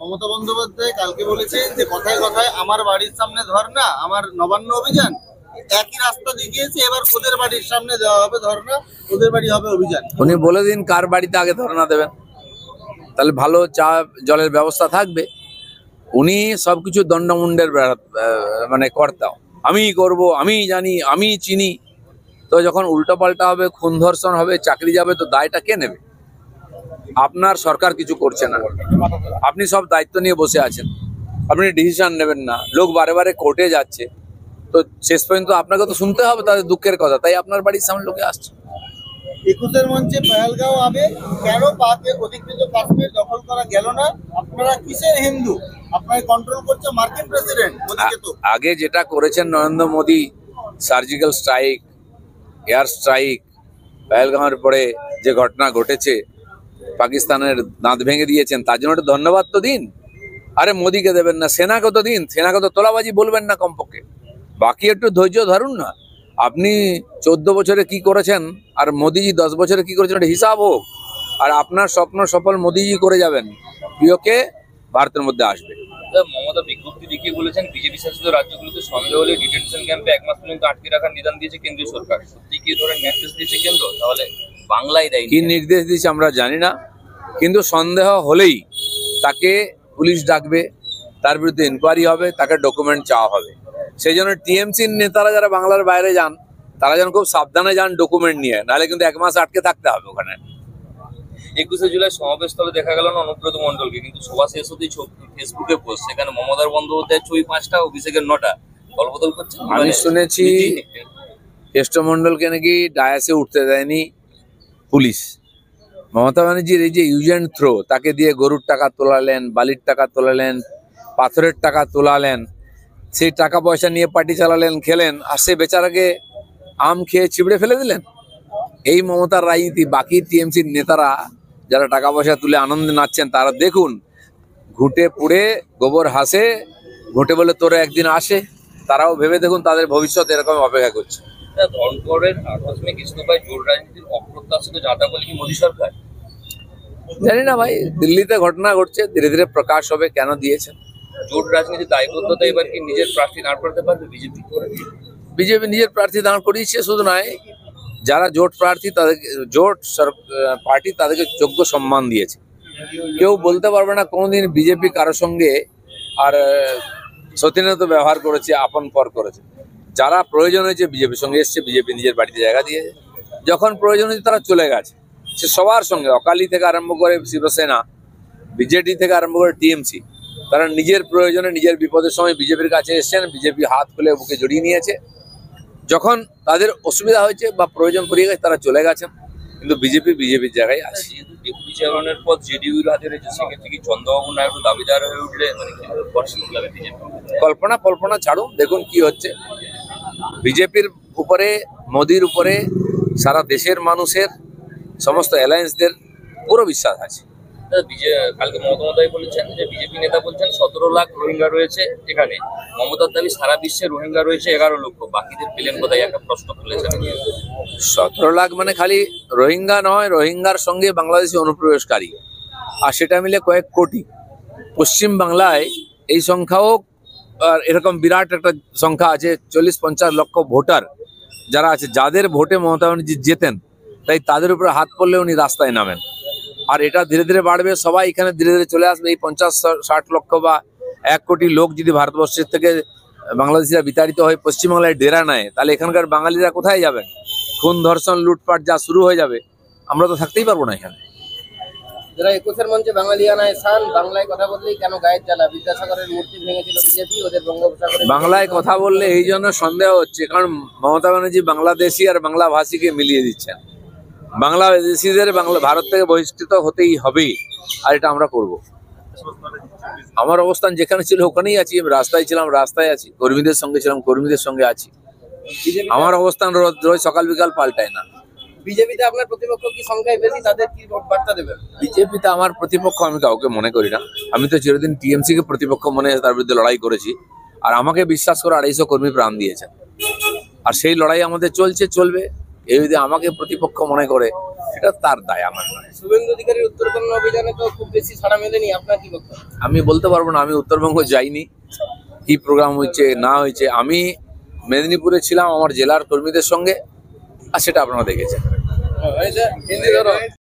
মমতা বন্দ্যোপাধ্যায় কালকে বলেছেন যে কথায় কথায় আমার বাড়ির সামনে ধর্ণা, আমার নবান্ন অভিযান একই রাস্তা দেখিয়েছে, এবার ওদের বাড়ির সামনে দেওয়া হবে ধর্ণা, ওদের বাড়ি হবে অভিযান। উনি বলে দিন কার বাড়িতে আগে ধর্ণা দেবেন, তাহলে ভালো চা জলের ব্যবস্থা থাকবে। উনি সবকিছু দণ্ডমুণ্ডের মানে কর্তা, আমি করব, আমি জানি, আমি চিনি। তো যখন উল্টো পাল্টা হবে, খুন ধর্ষণ হবে, চাকরি যাবে, তো দায়টা কে নেবে? আপনার সরকার কিছু করছে না, আপনি সব দায়িত্ব নিয়ে বসে আছেন, আপনি ডিসিশন নেবেন না, লোক বারে বারে কোর্টে যাচ্ছে, তো শেষ পর্যন্ত আপনাকে তো শুনতে হবে তাদের দুঃখের কথা, তাই আপনার বাড়ির সামনে লোকে আসছে। 21-এর মঞ্চে পহেলগাঁও আবে কেন পাকে অধিকৃত কাশ্মীর দখল করা গেল না? আপনারা কিসের হিন্দু? আপনাকে কন্ট্রোল করছে মার্কিন প্রেসিডেন্ট। আগে যেটা করেছেন Narendra Modi, surgical strike, air strike, পহেলগাঁওয়ের পরে যে ঘটনা ঘটেছে, পাকিস্তানের দাঁত ভেঙে দিয়েছেন, তার জন্য একটা ধন্যবাদ তো দিন। আরে মোদীকে দেবেন না, সেনাকে তো দিন, সেনাকে তো তোলাবাজি বলবেন না কমপক্ষে, বাকি একটু ধৈর্য ধরুন না। আপনি 14 বছরে কি করেছেন আর মোদীজি 10 বছরে কি করেছেন, এটা হিসাব হোক। আর আপনার স্বপ্ন সফল মোদীজি করে যাবেন, প্রিয়কে ভারতের মধ্যে আসবে। মমতা বিজ্ঞপ্তি দেখিয়ে বলেছেন বিজেপি শাসিত রাজ্যগুলোতে সন্দেহ হলে ডিটেনশন ক্যাম্পে 1 মাস পর্যন্ত আটকে রাখার নির্দেশ দিয়েছে কেন্দ্রীয় সরকার। সত্যি কি ধরনের নির্দেশ দিয়েছে কেন্দ্র? তাহলে বাংলায় দেয় কি নির্দেশ দিয়েছে আমরা জানি না, কিন্তু সন্দেহ হলেই তাকে পুলিশ ডাকবে, তার বিরুদ্ধে ইনকোয়ারি হবে, তাকে ডকুমেন্ট চাওয়া হবে। সেই জন্য টিএমসির নেতারা যারা বাংলার বাইরে যান, তারা যেন খুব সাবধানে যান ডকুমেন্ট নিয়ে, নাহলে কিন্তু 1 মাস আটকে থাকতে হবে ওখানে। 21শে জুলাই সমাবেশস্থলে দেখা গেল না অনুব্রত মণ্ডলকে, কিন্তু সভা শেষ হতেই ফেসবুকে পোস্ট, সেখানে মমতার বন্দ্যোপাধ্যায়ের ছবি 5টা, অভিষেকের 9টা, দলবদল করছে। আমি শুনেছি কেষ্টমণ্ডলকে নাকি ডায়াসে উঠতে দেয়নি পুলিশ। মমতা ব্যানার্জির এই যে ইউজ অ্যান্ড থ্রো, তাকে দিয়ে গরুর টাকা তোলালেন, বালির টাকা তোলালেন, পাথরের টাকা তোলালেন, সেই টাকা পয়সা নিয়ে পার্টি চালালেন, খেলেন, আর সে বেচারাকে আম খেয়ে চিবড়ে ফেলে দিলেন। এই মমতার রাজনীতি। বাকি টিএমসির নেতারা যারা টাকা পয়সা তুলে আনন্দে নাচছেন, তারা দেখুন ঘুটে পুড়ে গোবর হাসে, ঘুটে বলে তোরা একদিন আসে, তারাও ভেবে দেখুন তাদের ভবিষ্যৎ এরকম অপেক্ষা করছে। ধনখড়ের আকস্মিক ইস্তফায় জোট রাজনীতির অপ্রত্যাশিত ঝাঁটা বলে কি মোদী সরকার? জানি না ভাই, দিল্লিতে ঘটনা ঘটছে, ধীরে ধীরে প্রকাশ হবে কেন দিয়েছেন। জোট রাজনীতির দায়বদ্ধতা এবার কি নিজের প্রার্থী দাঁড় করতে পারবে বিজেপি? বিজেপি নিজের প্রার্থী দাঁড় করিয়েছে, শুধু নয়, যারা জোট প্রার্থী তাদেরকে, জোট পার্টি তাদেরকে যোগ্য সম্মান দিয়েছে। কেউ বলতে পারবে না কোনোদিন বিজেপি কারোর সঙ্গে আর সতীনত ব্যবহার করেছে, আপন পর করেছে। যারা প্রয়োজন হয়েছে বিজেপির সঙ্গে এসছে, বিজেপি নিজের বাড়িতে জায়গা দিয়েছে। যখন প্রয়োজন হয়েছে তারা চলে গেছে, সে সবার সঙ্গে, অকালি থেকে আরম্ভ করে শিবসেনা, বিজেডি থেকে আরম্ভ করে টিএমসি, তারা নিজের প্রয়োজনে নিজের বিপদের সময় বিজেপির কাছে এসছেন, বিজেপি হাত খুলে বুকে জড়িয়ে নিয়েছে। যখন তাদের অসুবিধা হয়েছে বা প্রয়োজন পড়ে গেছে, তারা চলে গেছেন, কিন্তু বিজেপি বিজেপির জায়গায় আছে। যেহেতু ডেপুটি চেয়ারম্যানের পদ জেডিইউর হাতে রয়েছে, সেক্ষেত্রে কি চন্দ্রবাবু নাইডু দাবিদার হয়ে উঠলে মানে বিজেপি? কল্পনা ছাড়ুন, দেখুন কি হচ্ছে। বিজেপির উপরে, মোদির উপরে সারা দেশের মানুষের, সমস্ত অ্যালায়েন্সদের পুরো বিশ্বাস আছে। কালকে মমতা বলেছেন যে বিজেপি নেতা বলছেন 17 লাখ রোহিঙ্গা রয়েছে এখানে, মমতার দাবি সারা বিশ্বে রোহিঙ্গা রয়েছে 11 লক্ষ, বাকিদের পেলেন কোথায়, একটা প্রশ্ন তুলেছেন। 17 লাখ মানে খালি রোহিঙ্গা নয়, রোহিঙ্গার সঙ্গে বাংলাদেশি অনুপ্রবেশকারী, আর সেটা মিলে কয়েক কোটি। পশ্চিম বাংলায় এই সংখ্যাও এরকম বিরাট একটা সংখ্যা আছে, 40-50 লক্ষ ভোটার যারা আছে, যাদের ভোটে মমতা ব্যানার্জি জেতেন, তাই তাদের উপরে হাত পড়লে উনি রাস্তায় নামেন। আর এটা ধীরে ধীরে বাড়বে, সবাই এখানে ধীরে ধীরে চলে আসবে। এই 50-60 লক্ষ বা 1 কোটি লোক যদি ভারতবর্ষের থেকে বাংলাদেশিরা বিতাড়িত হয়ে পশ্চিমবাংলায় ডেরা নেয়, তাহলে এখানকার বাঙালিরা কোথায় যাবেন? খুন, ধর্ষণ, লুটপাট যা শুরু হয়ে যাবে, আমরা তো থাকতেই পারবো না এখানে। যারা 21-এর মঞ্চে বাঙালিয়ানায় সান, বাংলায় কথা বললেই কেন গায়ের জ্বালা, বিদ্যাসাগরের মূর্তি ভেঙেছিল বিজেপি, ওদের বঙ্গোপসাগরে বাংলায় কথা বললে এই জন্য সন্দেহ হচ্ছে, কারণ মমতা ব্যানার্জি বাংলাদেশি আর বাংলা ভাষীকে মিলিয়ে দিচ্ছেন। বাংলাদেশিদের ভারত থেকে বহিষ্কৃত হতেই হবে, আর এটা আমরা করব। আমার অবস্থান যেখানে ছিল ওখানেই আছি, আমি রাস্তায় ছিলাম, রাস্তায় আছি, কর্মীদের সঙ্গে ছিলাম, কর্মীদের সঙ্গে আছি। আমার অবস্থান রোজ সকাল বিকাল পাল্টায় না। বিজেপিতে আপনার প্রতিপক্ষ কি সংখ্যায় বেশি, তাদের কি বার্তা দেবেন? বিজেপিতে আমার প্রতিপক্ষ আমি কাউকে মনে করি না। আমি তো চিরদিন টিএমসি কে প্রতিপক্ষ মনে, তার বিরুদ্ধে লড়াই করেছি, আর আমাকে বিশ্বাস করে 250 কর্মী প্রাণ দিয়েছেন, আর সেই লড়াই আমাদের চলবে। এই যদি আমাকে প্রতিপক্ষ মনে করে, সেটা তার দায়, আমার নয়। শুভেন্দু অধিকারীর উত্তরকন্যা অভিযানে তো খুব বেশি সাড়া মেলেনি, আপনার কি বক্তব্য? আমি বলতে পারবো না, আমি উত্তরবঙ্গ যাইনি, কি প্রোগ্রাম হচ্ছে না হয়েছে। আমি মেদিনীপুরে ছিলাম আমার জেলার কর্মীদের সঙ্গে, আর সেটা আপনারা দেখেছেন।